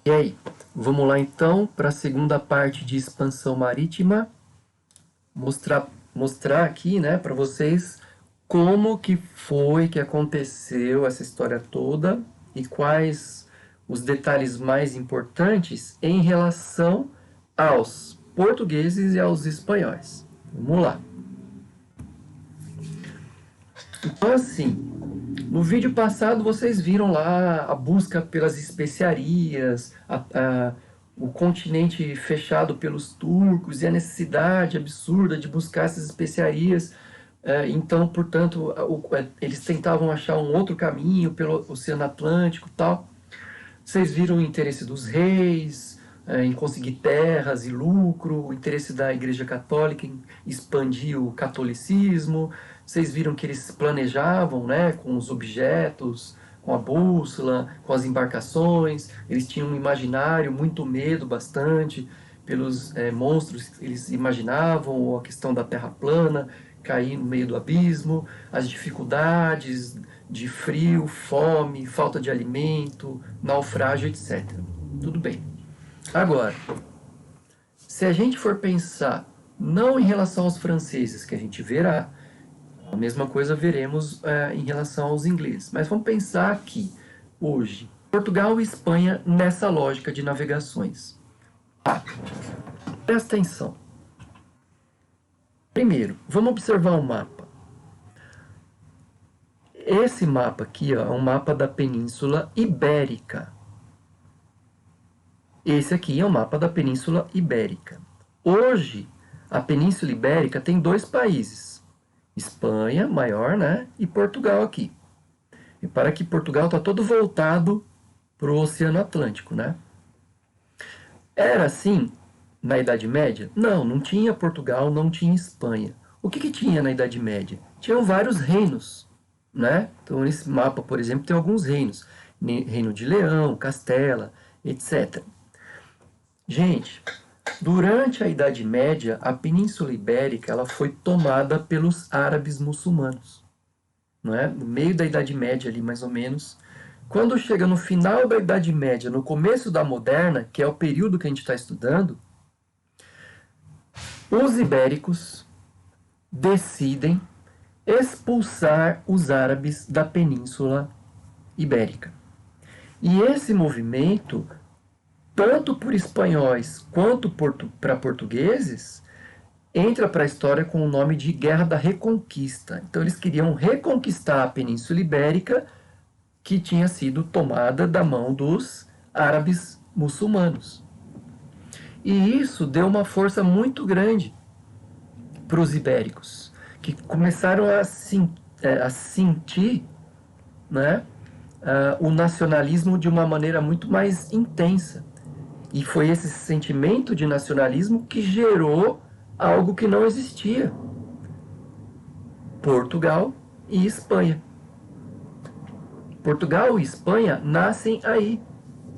E aí, vamos lá então para a segunda parte de expansão marítima, mostrar aqui, né, para vocês como que foi que aconteceu essa história toda e quais os detalhes mais importantes em relação aos portugueses e aos espanhóis. Vamos lá. Então, assim, no vídeo passado vocês viram lá a busca pelas especiarias, o continente fechado pelos turcos e a necessidade absurda de buscar essas especiarias. Então, portanto, eles tentavam achar um outro caminho pelo Oceano Atlântico e tal. Vocês viram o interesse dos reis em conseguir terras e lucro, o interesse da Igreja Católica em expandir o catolicismo. Vocês viram que eles planejavam, né, com os objetos, com a bússola, com as embarcações. Eles tinham um imaginário, muito medo, bastante, pelos monstros que eles imaginavam, ou a questão da terra plana, cair no meio do abismo, as dificuldades de frio, fome, falta de alimento, naufrágio, etc. Tudo bem. Agora, se a gente for pensar não em relação aos franceses, que a gente verá, a mesma coisa veremos em relação aos ingleses, mas vamos pensar aqui, hoje, Portugal e Espanha nessa lógica de navegações. Presta atenção. Primeiro, vamos observar um mapa. Esse mapa aqui ó, é um mapa da Península Ibérica. Esse aqui é o mapa da Península Ibérica. Hoje, a Península Ibérica tem dois países. Espanha, maior, né? E Portugal aqui. Repara que Portugal está todo voltado para o Oceano Atlântico, né? Era assim na Idade Média? Não, não tinha Portugal, não tinha Espanha. O que tinha na Idade Média? Tinham vários reinos, né? Então, nesse mapa, por exemplo, tem alguns reinos. Reino de Leão, Castela, etc. Gente, durante a Idade Média, a Península Ibérica ela foi tomada pelos árabes muçulmanos. Não é? No meio da Idade Média, ali mais ou menos. Quando chega no final da Idade Média, no começo da Moderna, que é o período que a gente está estudando, os ibéricos decidem expulsar os árabes da Península Ibérica. E esse movimento, tanto por espanhóis quanto para portugueses, entra para a história com o nome de Guerra da Reconquista. Então eles queriam reconquistar a Península Ibérica, que tinha sido tomada da mão dos árabes muçulmanos. E isso deu uma força muito grande para os ibéricos, que começaram a sentir, né, o nacionalismo de uma maneira muito mais intensa. E foi esse sentimento de nacionalismo que gerou algo que não existia: Portugal e Espanha. Portugal e Espanha nascem aí,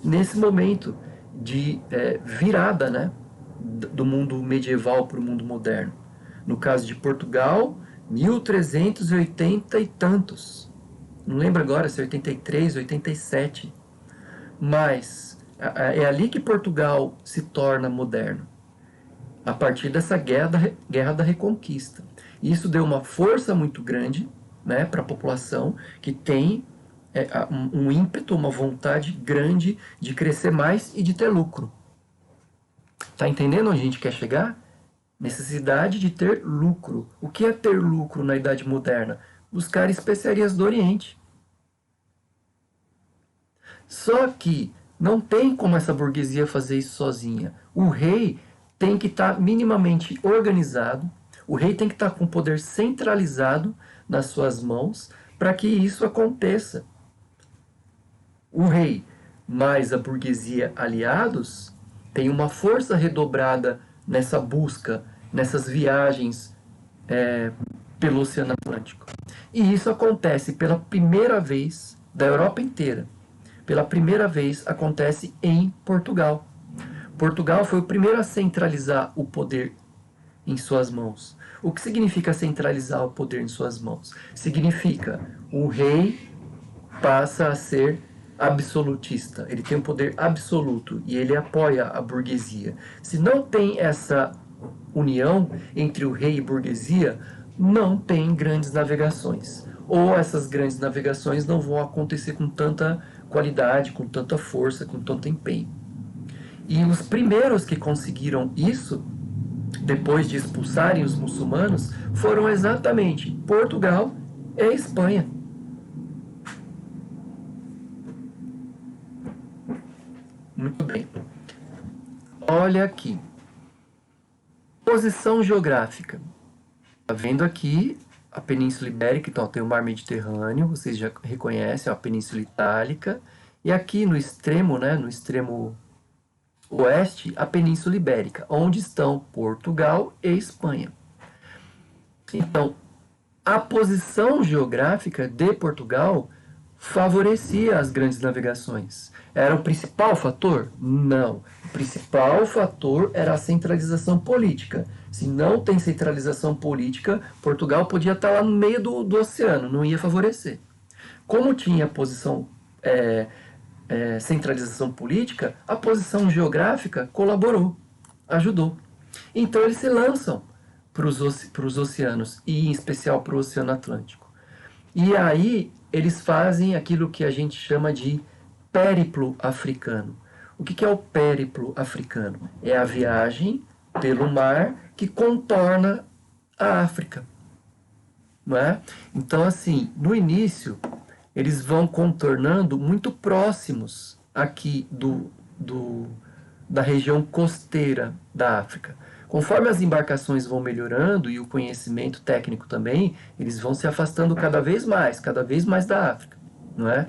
nesse momento de virada, né, do mundo medieval para o mundo moderno. No caso de Portugal, 1380 e tantos. Não lembro agora se é 83, 87. Mas é ali que Portugal se torna moderno, a partir dessa guerra da Reconquista. E isso deu uma força muito grande, né, para a população, que tem um ímpeto, uma vontade grande de crescer mais e de ter lucro. Tá entendendo onde a gente quer chegar? Necessidade de ter lucro. O que é ter lucro na Idade Moderna? Buscar especiarias do Oriente. Só que não tem como essa burguesia fazer isso sozinha. O rei tem que estar minimamente organizado, o rei tem que estar com o poder centralizado nas suas mãos para que isso aconteça. O rei mais a burguesia aliados tem uma força redobrada nessa busca, nessas viagens pelo Oceano Atlântico. E isso acontece pela primeira vez da Europa inteira. Pela primeira vez acontece em Portugal. Portugal foi o primeiro a centralizar o poder em suas mãos. O que significa centralizar o poder em suas mãos? Significa o rei passa a ser absolutista, ele tem um poder absoluto e ele apoia a burguesia. Se não tem essa união entre o rei e a burguesia, não tem grandes navegações. Ou essas grandes navegações não vão acontecer com tanta qualidade, com tanta força, com tanto empenho. E os primeiros que conseguiram isso, depois de expulsarem os muçulmanos, foram exatamente Portugal e Espanha. Muito bem. Olha aqui. Posição geográfica. Está vendo aqui a Península Ibérica, então tem o Mar Mediterrâneo, vocês já reconhecem a Península Itálica. E aqui no extremo, né, no extremo oeste, a Península Ibérica, onde estão Portugal e Espanha. Então, a posição geográfica de Portugal favorecia as grandes navegações. Era o principal fator? Não. O principal fator era a centralização política. Se não tem centralização política, Portugal podia estar lá no meio do oceano, não ia favorecer. Como tinha posição centralização política, a posição geográfica colaborou, ajudou. Então eles se lançam para os oceanos, e em especial para o Oceano Atlântico. E aí eles fazem aquilo que a gente chama de périplo africano. O que é o périplo africano? É a viagem pelo mar que contorna a África. Não é? Então, assim, no início, eles vão contornando muito próximos aqui da região costeira da África. Conforme as embarcações vão melhorando e o conhecimento técnico também, eles vão se afastando cada vez mais da África, não é?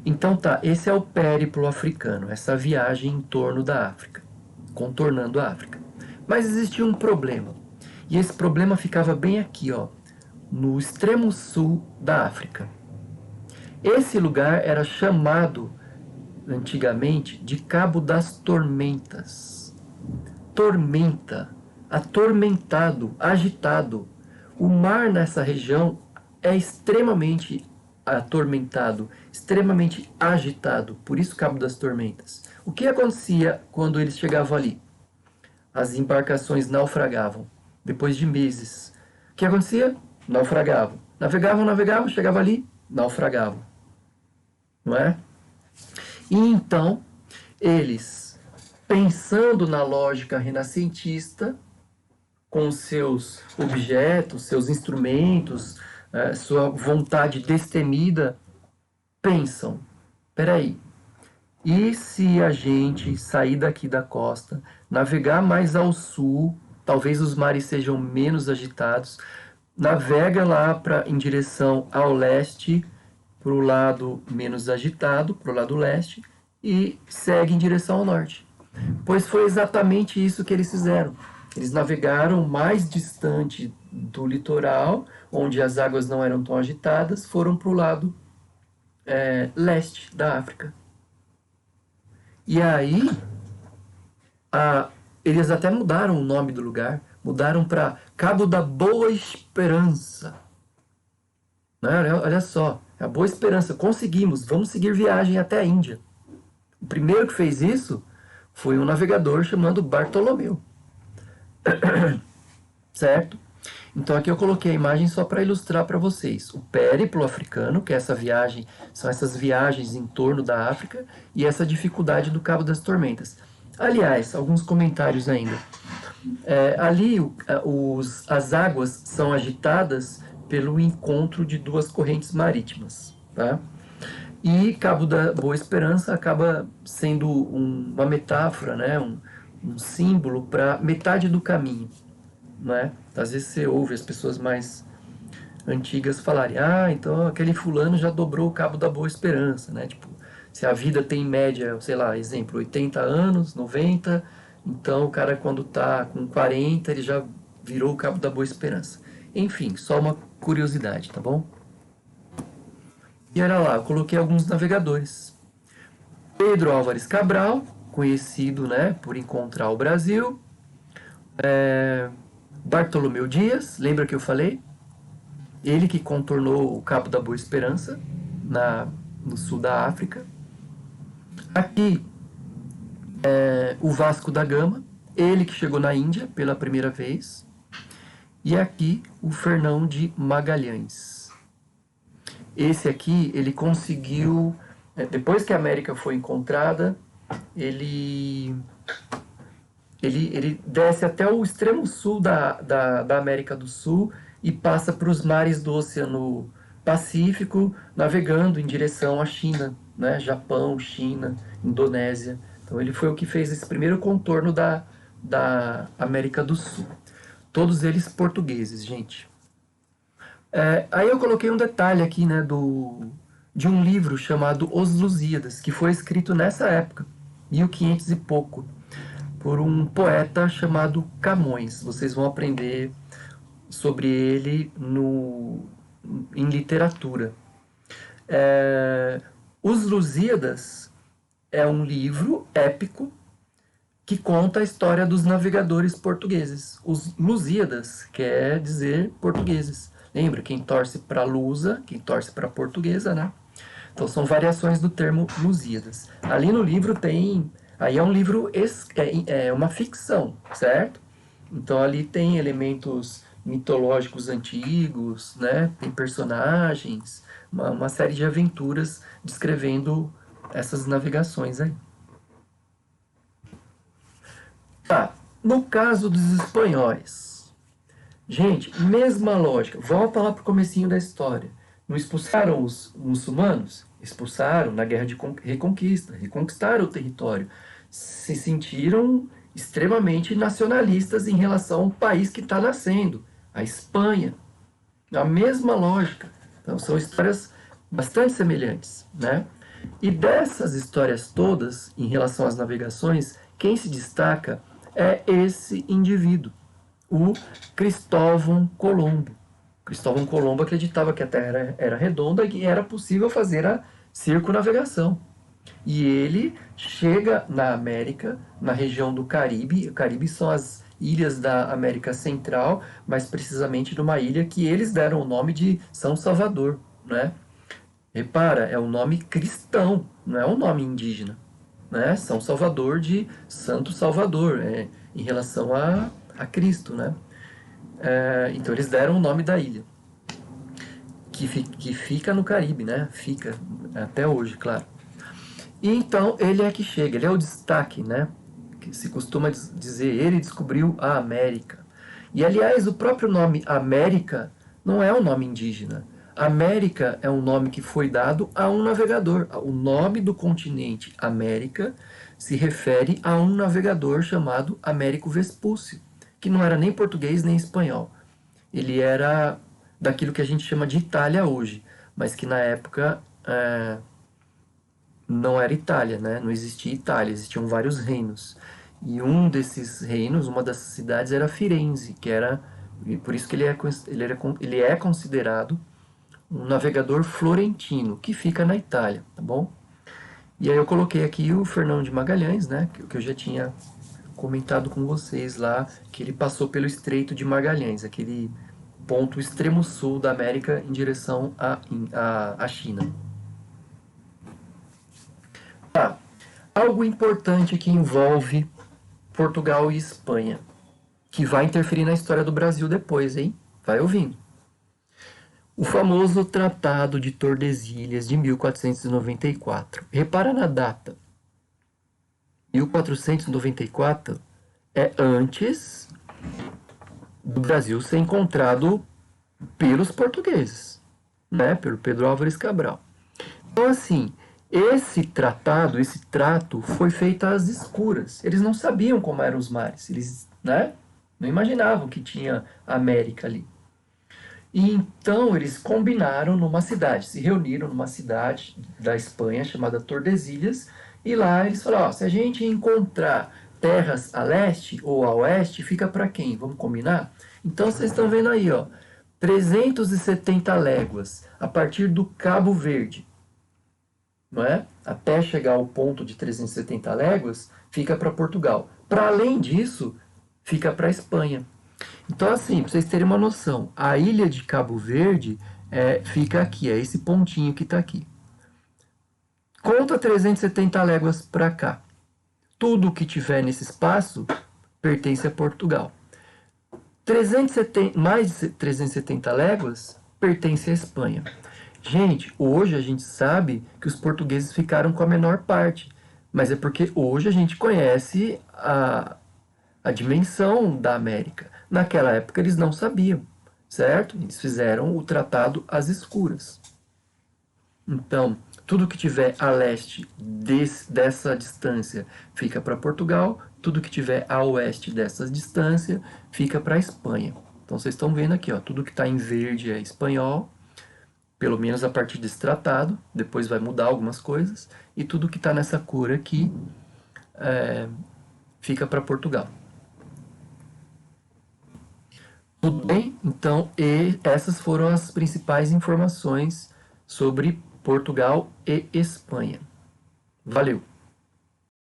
Então tá, esse é o périplo africano, essa viagem em torno da África, contornando a África. Mas existia um problema, e esse problema ficava bem aqui, ó, no extremo sul da África. Esse lugar era chamado, antigamente, de Cabo das Tormentas. Tormenta, atormentado, agitado. O mar nessa região é extremamente atormentado, extremamente agitado, por isso Cabo das Tormentas. O que acontecia quando eles chegavam ali? As embarcações naufragavam, depois de meses. O que acontecia? Naufragavam. Navegavam, chegavam ali, naufragavam. Não é? E então, eles, pensando na lógica renascentista, com seus objetos, seus instrumentos, sua vontade destemida, pensam, peraí, e se a gente sair daqui da costa, navegar mais ao sul, talvez os mares sejam menos agitados, navega lá em direção ao leste, para o lado menos agitado, para o lado leste, e segue em direção ao norte. Pois foi exatamente isso que eles fizeram. Eles navegaram mais distante do litoral, onde as águas não eram tão agitadas, foram para o lado leste da África. E aí, eles até mudaram o nome do lugar, mudaram para Cabo da Boa Esperança. Olha só, a Boa Esperança, conseguimos, vamos seguir viagem até a Índia. O primeiro que fez isso foi um navegador chamado Bartolomeu. Certo? Então aqui eu coloquei a imagem só para ilustrar para vocês. O périplo africano, que é essa viagem, são essas viagens em torno da África, e essa dificuldade do Cabo das Tormentas. Aliás, alguns comentários ainda. Ali as águas são agitadas pelo encontro de duas correntes marítimas, tá? E Cabo da Boa Esperança acaba sendo uma metáfora, né? um símbolo para metade do caminho, né? Às vezes você ouve as pessoas mais antigas falarem, então aquele fulano já dobrou o Cabo da Boa Esperança, né? Tipo, se a vida tem em média, sei lá, exemplo, 80 anos, 90, então o cara quando tá com 40, ele já virou o Cabo da Boa Esperança. Enfim, só uma curiosidade, tá bom? E olha lá, eu coloquei alguns navegadores. Pedro Álvares Cabral, conhecido, né, por encontrar o Brasil. Bartolomeu Dias, lembra que eu falei? Ele que contornou o Cabo da Boa Esperança no sul da África. Aqui o Vasco da Gama, ele que chegou na Índia pela primeira vez. E aqui o Fernão de Magalhães. Esse aqui, ele conseguiu, depois que a América foi encontrada, ele desce até o extremo sul da América do Sul e passa para os mares do Oceano Pacífico, navegando em direção à China, né? Japão, China, Indonésia. Então ele foi o que fez esse primeiro contorno da América do Sul. Todos eles portugueses, gente. Aí eu coloquei um detalhe aqui, né, de um livro chamado Os Lusíadas, que foi escrito nessa época, 1500 e pouco, por um poeta chamado Camões. Vocês vão aprender sobre ele em literatura. Os Lusíadas é um livro épico que conta a história dos navegadores portugueses. Os Lusíadas quer dizer portugueses. Lembra, quem torce para Lusa, quem torce para portuguesa, né? Então são variações do termo Lusíadas. Ali no livro tem... Aí é um livro, é uma ficção, certo? Então ali tem elementos mitológicos antigos, né? Tem personagens, uma série de aventuras descrevendo essas navegações aí. Tá, no caso dos espanhóis, gente, mesma lógica. Volta lá para o comecinho da história. Não expulsaram os muçulmanos? Expulsaram na Guerra de Reconquista, reconquistaram o território. Se sentiram extremamente nacionalistas em relação ao país que está nascendo, a Espanha. A mesma lógica. Então são histórias bastante semelhantes, né? E dessas histórias todas, em relação às navegações, quem se destaca é esse indivíduo, o Cristóvão Colombo. Cristóvão Colombo acreditava que a Terra era redonda e era possível fazer a circunnavegação. E ele chega na América, na região do Caribe. O Caribe são as ilhas da América Central, mais precisamente numa ilha que eles deram o nome de São Salvador, né? Repara, é um nome cristão, não é um nome indígena, né? São Salvador de Santo Salvador, em relação a Cristo, né? Então eles deram o nome da ilha, que fica no Caribe, né? Fica até hoje, claro. E então ele é que chega, ele é o destaque, né? Que se costuma dizer, ele descobriu a América. E aliás, o próprio nome América não é um nome indígena. América é um nome que foi dado a um navegador. O nome do continente América se refere a um navegador chamado Américo Vespúcio, que não era nem português nem espanhol. Ele era daquilo que a gente chama de Itália hoje, mas que na época não era Itália, né? Não existia Itália, existiam vários reinos. E um desses reinos, uma dessas cidades era Firenze, que era, por isso que ele é considerado um navegador florentino, que fica na Itália, tá bom? E aí eu coloquei aqui o Fernão de Magalhães, né, que eu já tinha comentado com vocês lá, que ele passou pelo Estreito de Magalhães, aquele ponto extremo sul da América em direção à China. Tá. Algo importante que envolve Portugal e Espanha, que vai interferir na história do Brasil depois, hein? Vai ouvindo. O famoso Tratado de Tordesilhas de 1494. Repara na data. 1494 é antes do Brasil ser encontrado pelos portugueses, né? Pelo Pedro Álvares Cabral. Então, assim, esse trato foi feito às escuras. Eles não sabiam como eram os mares. Eles, né, não imaginavam que tinha América ali. E então eles combinaram numa cidade, se reuniram numa cidade da Espanha chamada Tordesilhas, e lá eles falaram, se a gente encontrar terras a leste ou a oeste, fica para quem? Vamos combinar? Então vocês estão vendo aí, 370 léguas a partir do Cabo Verde, não é? Até chegar ao ponto de 370 léguas, fica para Portugal. Para além disso, fica para a Espanha. Então, assim, para vocês terem uma noção, a ilha de Cabo Verde fica aqui, é esse pontinho que está aqui. Conta 370 léguas para cá. Tudo que tiver nesse espaço pertence a Portugal. 370, mais de 370 léguas pertence à Espanha. Gente, hoje a gente sabe que os portugueses ficaram com a menor parte, mas é porque hoje a gente conhece a dimensão da América. Naquela época eles não sabiam, certo? Eles fizeram o tratado às escuras. Então, tudo que tiver a leste dessa distância fica para Portugal, tudo que tiver a oeste dessa distância fica para a Espanha. Então, vocês estão vendo aqui, ó, tudo que está em verde é espanhol, pelo menos a partir desse tratado, depois vai mudar algumas coisas, e tudo que está nessa cor aqui fica para Portugal. Tudo bem? Então, essas foram as principais informações sobre Portugal e Espanha. Valeu!